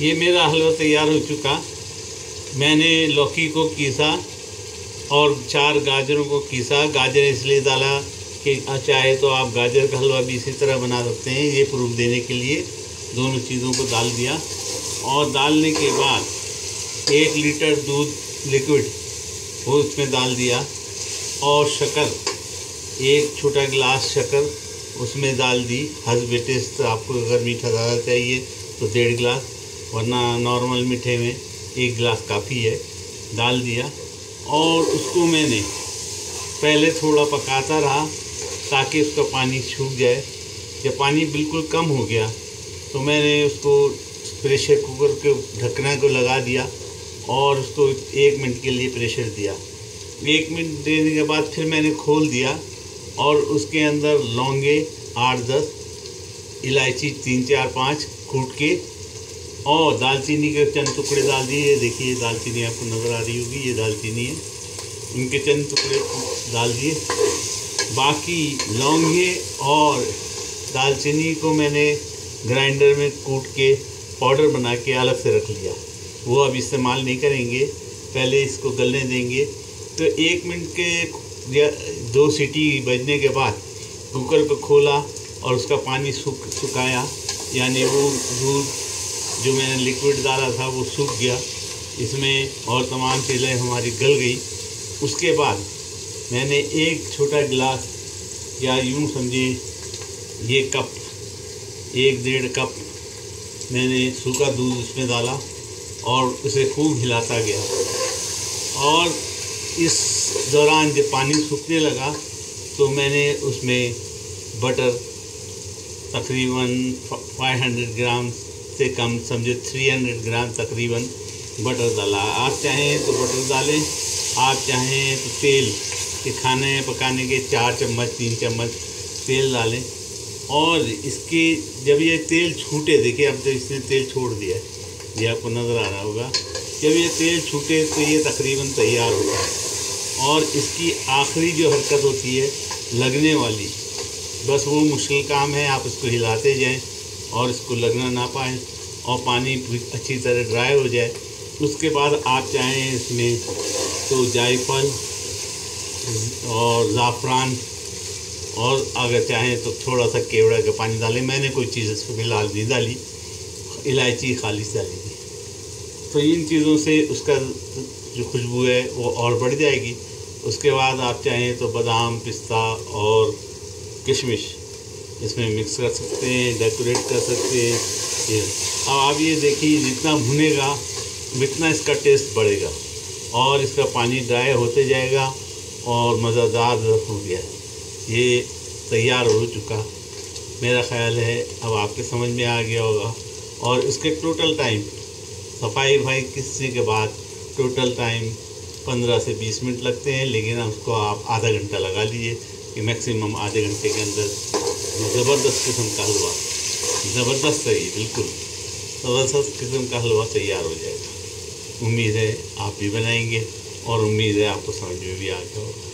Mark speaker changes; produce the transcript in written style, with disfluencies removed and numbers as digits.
Speaker 1: ये मेरा हलवा तैयार हो चुका। मैंने लौकी को कीसा और 4 गाजरों को कीसा। गाजर इसलिए डाला कि चाहे तो आप गाजर का हलवा भी इसी तरह बना सकते हैं। ये प्रूफ देने के लिए दोनों चीज़ों को डाल दिया और डालने के बाद 1 लीटर दूध लिक्विड वो उसमें डाल दिया और शक्कर, 1 छोटा गिलास शक्कर उसमें डाल दी। हस्बे टेस्ट, आपको अगर मीठा ज़्यादा चाहिए तो 1.5 गिलास, वरना नॉर्मल मीठे में 1 गिलास काफ़ी है। डाल दिया और उसको मैंने पहले थोड़ा पकाता रहा ताकि उसका पानी सूख जाए। जब पानी बिल्कुल कम हो गया तो मैंने उसको प्रेशर कुकर के ढकना को लगा दिया और उसको 1 मिनट के लिए प्रेशर दिया। 1 मिनट देने के बाद फिर मैंने खोल दिया और उसके अंदर लौंगे 8-10, इलायची 3-4-5 कूट के और दालचीनी के चंद टुकड़े डाल दिए। देखिए दालचीनी आपको नज़र आ रही होगी, ये दालचीनी है, इनके चंद टुकड़े डाल दिए। बाकी लौंगें और दालचीनी को मैंने ग्राइंडर में कूट के पाउडर बना के अलग से रख लिया। वो अब इस्तेमाल नहीं करेंगे, पहले इसको गलने देंगे। तो 1 मिनट के या 2 सीटी बजने के बाद कुकर को खोला और उसका पानी सुखाया, यानी वो दूध जो मैंने लिक्विड डाला था वो सूख गया इसमें और तमाम चीज़ें हमारी गल गई। उसके बाद मैंने 1 छोटा गिलास या यूँ समझिए ये कप, 1-1.5 कप मैंने सूखा दूध उसमें डाला और उसे खूब हिलाता गया। और इस दौरान जब पानी सूखने लगा तो मैंने उसमें बटर तकरीबन 500 ग्राम से कम, समझे 300 ग्राम तकरीबन बटर डाला। आप चाहें तो बटर डालें, आप चाहें तो तेल के खाने पकाने के 4 चम्मच 3 चम्मच तेल डालें। और इसके जब ये तेल छूटे, देखिए अब तो इसने तेल छोड़ दिया है, ये आपको नज़र आ रहा होगा। जब ये तेल छूटे तो ये तकरीबन तैयार होता है। और इसकी आखिरी जो हरकत होती है लगने वाली, बस वो मुश्किल काम है। आप इसको हिलाते जाएं और इसको लगना ना पाएँ और पानी अच्छी तरह ड्राई हो जाए। उसके बाद आप चाहें इसमें तो जायफल और ज़ाफ़रान और अगर चाहें तो थोड़ा सा केवड़ा का पानी डालें। मैंने कोई चीज़ इसमें फ़िलहाल नहीं डाली, इलायची खालिश डाली थी। तो इन चीज़ों से उसका जो खुशबू है वो और बढ़ जाएगी। उसके बाद आप चाहें तो बादाम, पिस्ता और किशमिश इसमें मिक्स कर सकते हैं, डेकोरेट कर सकते हैं। ये अब आप ये देखिए जितना भुनेगा उतना इसका टेस्ट बढ़ेगा और इसका पानी ड्राई होते जाएगा और मज़ेदार हो गया। ये तैयार हो चुका, मेरा ख़्याल है अब आपके समझ में आ गया होगा। और इसके टोटल टाइम सफाई किसने के बाद टोटल टाइम 15 से 20 मिनट लगते हैं, लेकिन उसको आप आधा घंटा लगा लीजिए कि मैक्सिमम आधे घंटे के अंदर ज़बरदस्त किस्म का हलवा, ज़बरदस्त है ये, बिल्कुल ज़बरदस्त किस्म का हलवा तैयार हो जाएगा। उम्मीद है आप भी बनाएंगे और उम्मीद है आपको समझ में भी आ गया होगा।